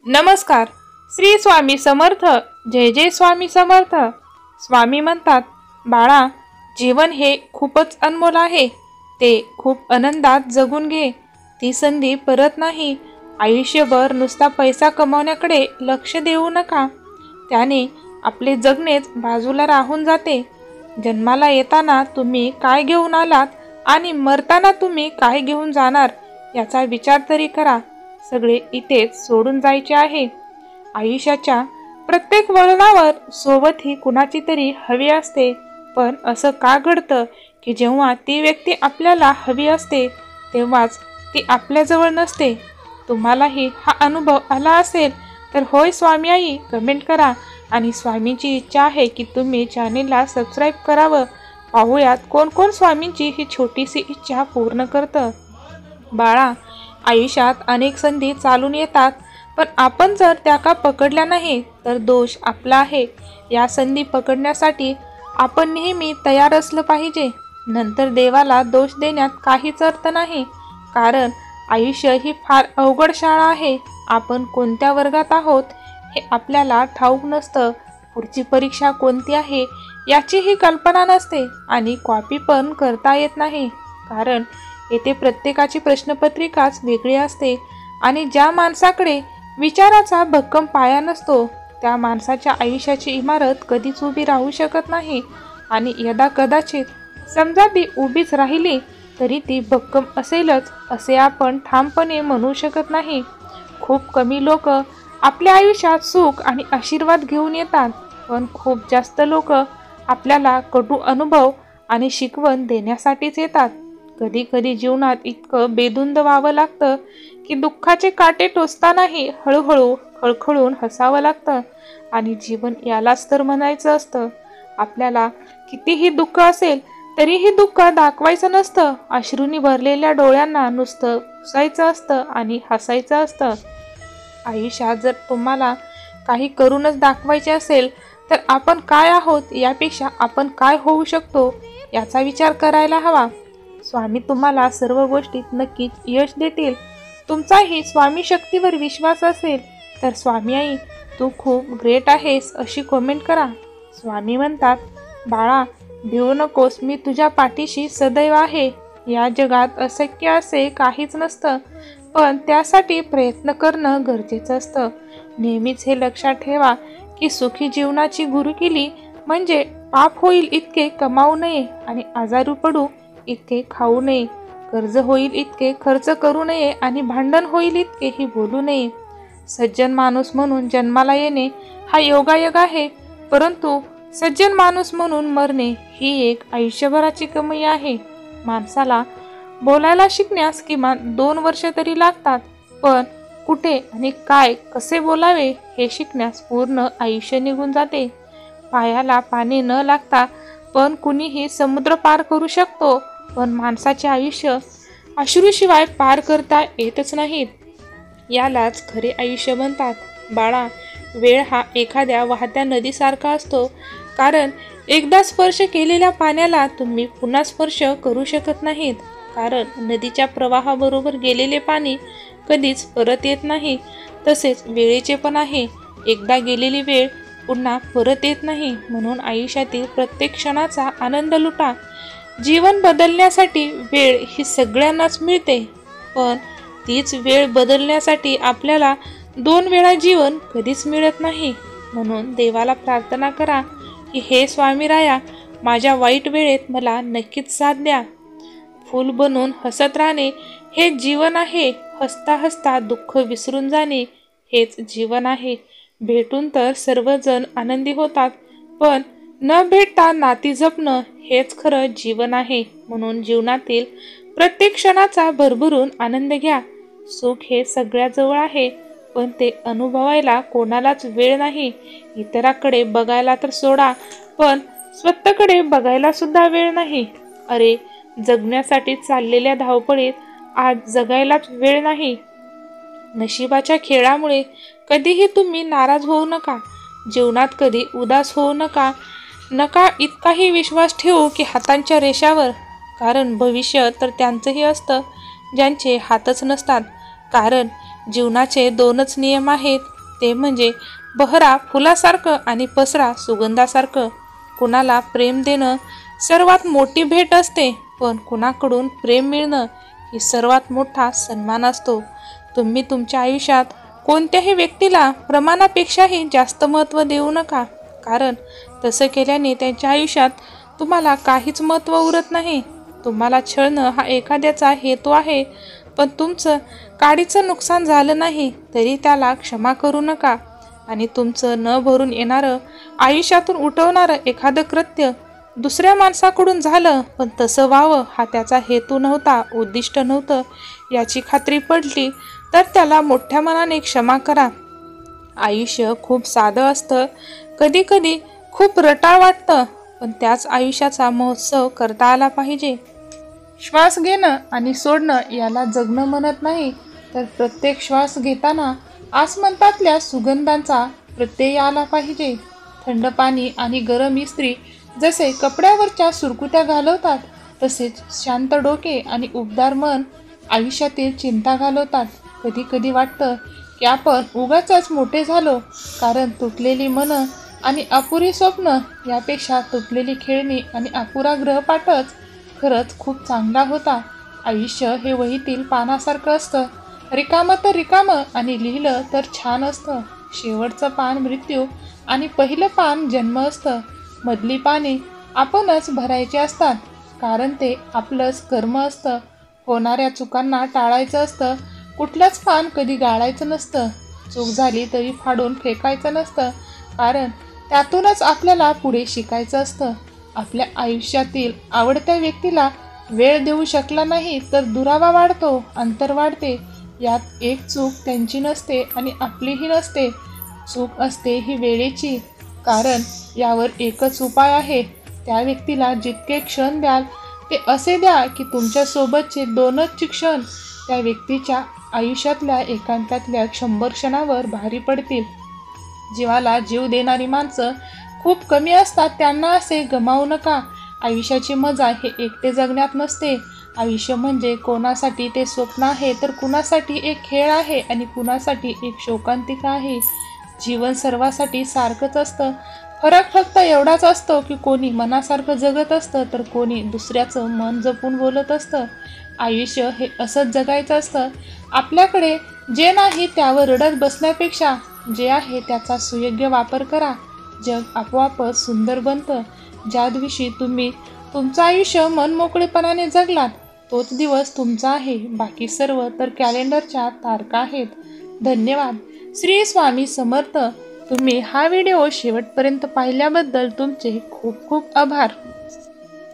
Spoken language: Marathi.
नमस्कार. श्री स्वामी समर्थ. जय जय स्वामी समर्थ. स्वामी म्हणतात, बाळा, जीवन हे खूपच अनमोल आहे. ते खूप आनंदात जगून घे. ती संधी परत नाही. आयुष्यभर नुसता पैसा कमावण्याकडे लक्ष देऊ नका. त्याने आपले जगणेच बाजूला राहून जाते. जन्माला येताना तुम्ही काय घेऊन आलात आणि मरताना तुम्ही काय घेऊन जाणार याचा विचार तरी करा. सगळे इथेच सोडून जायचे आहे. आयुष्याच्या प्रत्येक वळणावर सोबत ही कुणाची तरी हवी असते. पण असं का घडतं की जेव्हा ती व्यक्ती आपल्याला हवी असते तेव्हाच ती आपल्याजवळ नसते? तुम्हालाही हा अनुभव आला असेल तर होय स्वामी आई कमेंट करा. आणि स्वामींची इच्छा आहे की तुम्ही चॅनेलला सबस्क्राईब करावं. पाहूयात कोण कोण स्वामींची ही छोटीशी इच्छा पूर्ण करतं. बाळा, आयुष्यात अनेक संधी चालून येतात, पण आपण जर त्या का पकडल्या नाही तर दोष आपला आहे. या संधी पकडण्यासाठी आपण नेहमी तयार असलं पाहिजे. नंतर देवाला दोष देण्यात काहीच अर्थ नाही, कारण आयुष्य ही फार अवघड शाळा आहे. आपण कोणत्या वर्गात आहोत हे आपल्याला ठाऊक नसतं. पुढची परीक्षा कोणती आहे याचीही कल्पना नसते. आणि कॉपी पण करता येत नाही, कारण येथे प्रत्येकाची प्रश्नपत्रिकाच वेगळी असते. आणि ज्या माणसाकडे विचाराचा भक्कम पाया नसतो त्या माणसाच्या आयुष्याची इमारत कधीच उभी राहू शकत नाही. आणि यदा कदाचित समजा ती उभीच राहिली तरी ती भक्कम असेलच असे आपण ठामपणे म्हणू शकत नाही. खूप कमी लोक आपल्या आयुष्यात सुख आणि आशीर्वाद घेऊन येतात, पण खूप जास्त लोक आपल्याला कटू अनुभव आणि शिकवण देण्यासाठीच येतात. कधी कधी जीवनात इतकं बेधुंद व्हावं लागतं की दुःखाचे काटे टोचतानाही हळूहळू खळखळून हसावं लागतं. आणि जीवन यालाच तर म्हणायचं असतं. आपल्याला कितीही दुःख असेल तरीही दुःख दाखवायचं नसतं. अश्रूंनी भरलेल्या डोळ्यांना नुसतं पुसायचं असतं आणि हसायचं असतं. आयुष्यात जर तुम्हाला काही करूनच दाखवायचे असेल तर आपण काय आहोत यापेक्षा आपण काय होऊ शकतो याचा विचार करायला हवा. स्वामी तुम्हाला सर्व गोष्टीत नक्कीच यश देतील. तुमचाही स्वामी शक्तीवर विश्वास असेल तर स्वामी आई तू खूप ग्रेट आहेस अशी कमेंट करा. स्वामी म्हणतात, बाळा, भिवू नकोस, मी तुझ्या पाठीशी सदैव आहे. या जगात अशक्य असे काहीच नसतं, पण त्यासाठी प्रयत्न करणं गरजेचं असतं. नेहमीच हे लक्षात ठेवा की सुखी जीवनाची गुरुकिल्ली म्हणजे पाप होईल इतके कमावू नये आणि आजारू पडू इतके खाऊ नये, कर्ज होईल इतके खर्च करू नये आणि भांडण होईल इतकेही बोलू नये. सज्जन माणूस म्हणून जन्माला येणे हा योगायोग आहे, परंतु सज्जन माणूस म्हणून मरणे ही एक आयुष्यभराची कमाई आहे. माणसाला बोलायला शिकण्यास किमान 2 वर्ष तरी लागतात, पण कुठे आणि काय कसे बोलावे हे शिकण्यास पूर्ण आयुष्य निघून जाते. पायाला पाणी न लागता पण कुणीही समुद्र पार करू शकतो, पण माणसाचे आयुष्य अश्रूशिवाय पार करता येतच नाहीत. यालाच खरे आयुष्य म्हणतात. बाळा, वेळ हा एखाद्या वाहत्या नदीसारखा असतो, कारण एकदा स्पर्श केलेल्या पाण्याला तुम्ही पुन्हा स्पर्श करू शकत नाहीत, कारण नदीच्या प्रवाहाबरोबर गेलेले पाणी कधीच परत येत नाही. तसेच वेळेचे पण आहे. एकदा गेलेली वेळ पुन्हा परत येत नाही. म्हणून आयुष्यातील प्रत्येक क्षणाचा आनंद लुटा. जीवन बदलण्यासाठी वेळ ही सगळ्यांनाच मिळते, पण तीच वेळ बदलण्यासाठी आपल्याला 2 वेळा जीवन कधीच मिळत नाही. म्हणून देवाला प्रार्थना करा की हे स्वामीराया, माझ्या वाईट वेळेत मला नक्कीच साथ द्या. फूल बनून हसत राहणे हे जीवन आहे. हसता हसता दुःख विसरून जाणे हेच जीवन आहे. भेटून तर सर्वजण आनंदी होतात, पण न भेटता नाती जपणं हेच खरं जीवन आहे. म्हणून जीवनातील प्रत्येक क्षणाचा भरभरून आनंद घ्या. सुख हे सगळ्या जवळ आहे, पण ते अनुभवायला कोणालाच वेळ नाही. इतराकडे बघायला तर सोडा, पण स्वतःकडे बघायला सुद्धा वेळ नाही. अरे, जगण्यासाठी चाललेल्या धावपळीत आज जगायलाच वेळ नाही. नशिबाच्या खेळामुळे कधीही तुम्ही नाराज होऊ नका. जीवनात कधी उदास होऊ नका. नका इतकाही विश्वास ठेवू की हातांच्या रेषावर, कारण भविष्य तर त्यांचंही असतं ज्यांचे हातच नसतात. कारण जीवनाचे 2च नियम आहेत, ते म्हणजे बहरा फुलासारखं आणि पसरा सुगंधासारखं. कुणाला प्रेम देणं सर्वात मोठी भेट असते, पण कुणाकडून प्रेम मिळणं ही सर्वात मोठा सन्मान असतो. तुम्ही तुमच्या आयुष्यात कोणत्याही व्यक्तीला प्रमाणापेक्षाही जास्त महत्त्व देऊ नका, कारण तसं केल्याने त्यांच्या आयुष्यात तुम्हाला काहीच महत्त्व उरत नाही. तुम्हाला छळणं हा एखाद्याचा हेतू आहे, पण तुमचं काडीचं नुकसान झालं नाही तरी त्याला क्षमा करू नका. आणि तुमचं न भरून येणारं आयुष्यातून उठवणारं एखादं कृत्य दुसऱ्या माणसाकडून झालं, पण तसं व्हावं हा त्याचा हेतू नव्हता, उद्दिष्ट नव्हतं, याची खात्री पडली तर त्याला मोठ्या मनाने क्षमा करा. आयुष्य खूप साधं असतं, कधी कधी खूप रटाळ वाटतं, पण त्याच आयुष्याचा महोत्सव करता आला पाहिजे. श्वास घेणं आणि सोडणं याला जगणं म्हणत नाही, तर प्रत्येक श्वास घेताना आसमंतातल्या सुगंधांचा प्रत्यय आला पाहिजे. थंड पाणी आणि गरम इस्त्री जसे कपड्यावरच्या सुरकुत्या घालवतात, तसेच शांत डोके आणि उबदार मन आयुष्यातील चिंता घालवतात. कधी कधी वाटतं की आपण उगाचच मोठे झालो, कारण तुटलेली मनं आणि अपुरी स्वप्न यापेक्षा तुटलेली खेळणी आणि अपुरा गृहपाठच खरंच खूप चांगला होता. आयुष्य हे वहीतील पानासारखं असतं, रिकामं तर रिकामं आणि लिहिलं तर छान असतं. शेवटचं पान मृत्यू आणि पहिलं पान जन्म असतं. मधली पाने आपणच भरायची असतात, कारण ते आपलंच कर्म असतं. होणाऱ्या चुकांना टाळायचं असतं, कुठलंच पान कधी गाळायचं नसतं. चूक झाली तरी फाडून फेकायचं नसतं, कारण त्यातूनच आपल्याला पुढे शिकायचं असतं. आपल्या आयुष्यातील आवडत्या व्यक्तीला वेळ देऊ शकला नाही तर दुरावा वाढतो, अंतर वाढते. यात एक चूक त्यांची नसते आणि आपलीही नसते, चूक असते ही वेळेची. कारण यावर एकच उपाय आहे, त्या व्यक्तीला जितके क्षण द्याल ते असे द्या की तुमच्यासोबतचे 2च क्षण त्या व्यक्तीच्या आयुष्यातल्या एकांतातल्या 100 क्षणावर भारी पडतील. जीवाला जीव देणारी माणसं खूप कमी असतात, त्यांना असे गमावू नका. आयुष्याची मजा हे एकटे जगण्यात नसते. आयुष्य म्हणजे कोणासाठी ते स्वप्न आहे, तर कुणासाठी एक खेळ आहे आणि कुणासाठी एक शोकांतिका आहे. जीवन सर्वांसाठी सारखंच असतं, फरक फक्त एवढाच असतो की कोणी मनासारखं जगत असतं, तर कोणी दुसऱ्याचं मन जपून बोलत असतं. आयुष्य हे असंच जगायचं असतं. आपल्याकडे जे नाही त्यावर रडत बसण्यापेक्षा जे आहे त्याचा सुयोग्य वापर करा. जग आपोआपच सुंदर बनतं. ज्या दिवशी तुम्ही तुमचं आयुष्य मनमोकळेपणाने जगलात, तोच दिवस तुमचा आहे. बाकी सर्व तर कॅलेंडरच्या तारखा आहेत. धन्यवाद. श्री स्वामी समर्थ. तुम्ही हा व्हिडिओ शेवटपर्यंत पाहिल्याबद्दल तुमचे खूप खूप आभार.